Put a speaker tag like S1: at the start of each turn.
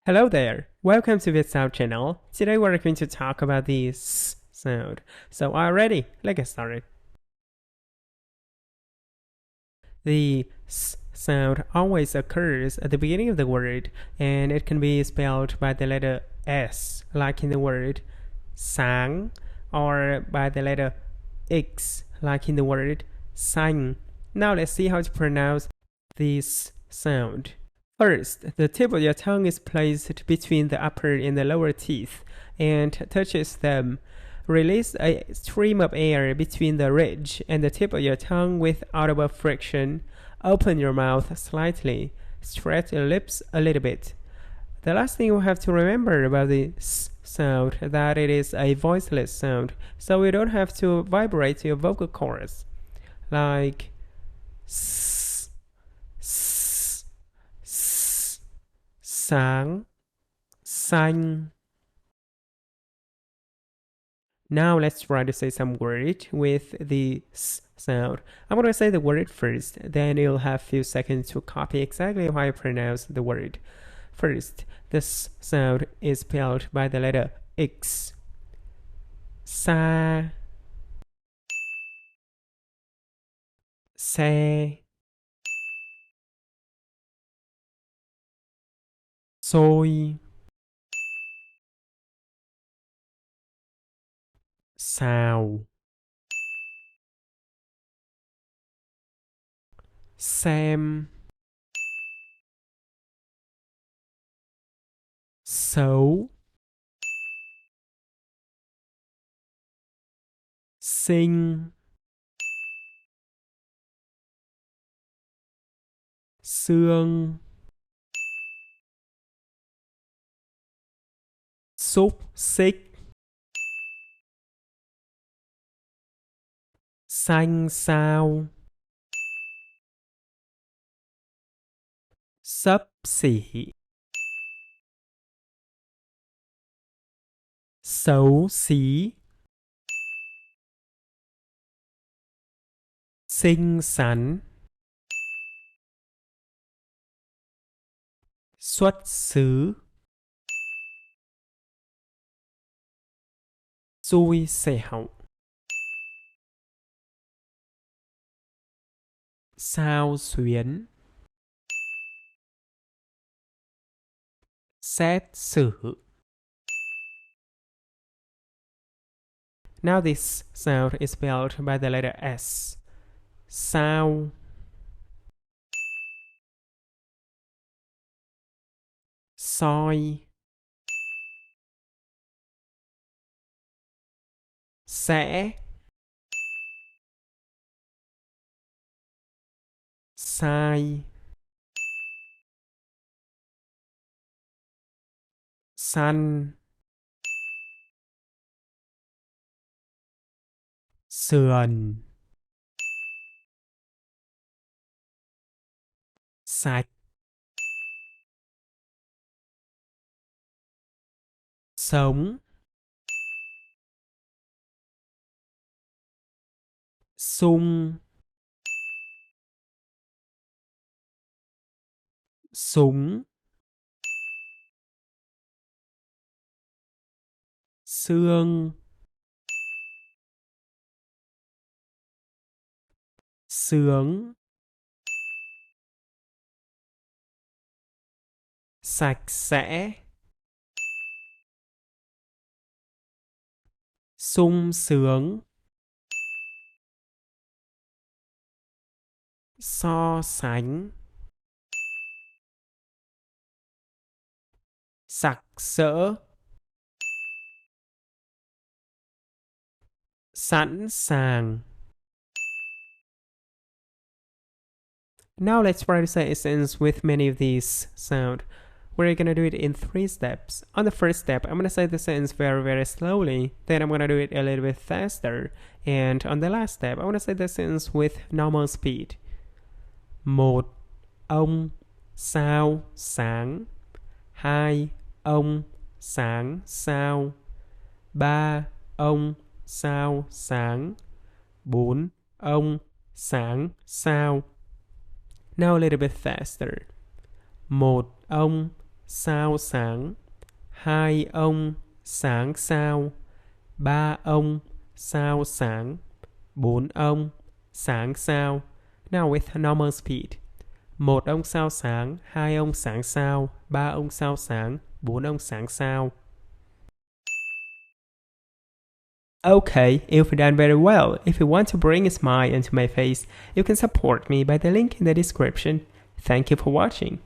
S1: Hello there, welcome to Vietsound channel. Today we're going to talk about the S sound. So are you ready? Let's get started. The S sound always occurs at the beginning of the word, and it can be spelled by the letter S, like in the word sáng, or by the letter X, like in the word xanh. Now let's see how to pronounce this sound. First, the tip of your tongue is placed between the upper and the lower teeth and touches them. Release a stream of air between the ridge and the tip of your tongue with audible friction. Open your mouth slightly. Stretch your lips a little bit. The last thing you have to remember about the S sound that it is a voiceless sound, so you don't have to vibrate your vocal cords. Like S, S, S, sáng, xanh. Now let's try to say some word with the S sound. I'm going to say the word first, then you'll have a few seconds to copy exactly how I pronounce the word. First, the S sound is spelled by the letter X. Xa, xe, xôi, xào, xem, xấu, sinh, xương, xúc xích, xanh xao, xấp xỉ, xấu xí, xinh xắn, xuất xứ, xui xẻo, sao xuyến, xét xử. Now this sound is spelled by the letter S. Sao, soi, sẽ, sai, săn, sườn, sạch, sống, sung, súng, xương, sướng, sạch sẽ, sung sướng, so sánh, sặc sỡ, sẵn sàng. Now let's try to say a sentence with many of these sound. We're going to do it in 3 steps. On the first step, I'm going to say the sentence very, very slowly. Then I'm going to do it a little bit faster. And on the last step, I want to say the sentence with normal speed. Một ông sao sáng. Hai ông sáng sao. Ba ông sao sáng. Bốn ông sáng sao. Now a little bit faster. Một ông sao sáng, 2 ông sáng sao, 3 ông sao sáng, 4 ông sáng sao. Now with normal speed. 1 ông sao sáng, 2 ông sáng sao, 3 ông sao sáng, 4 ông sáng sao. Okay, you've done very well. If you want to bring a smile into my face, you can support me by the link in the description. Thank you for watching.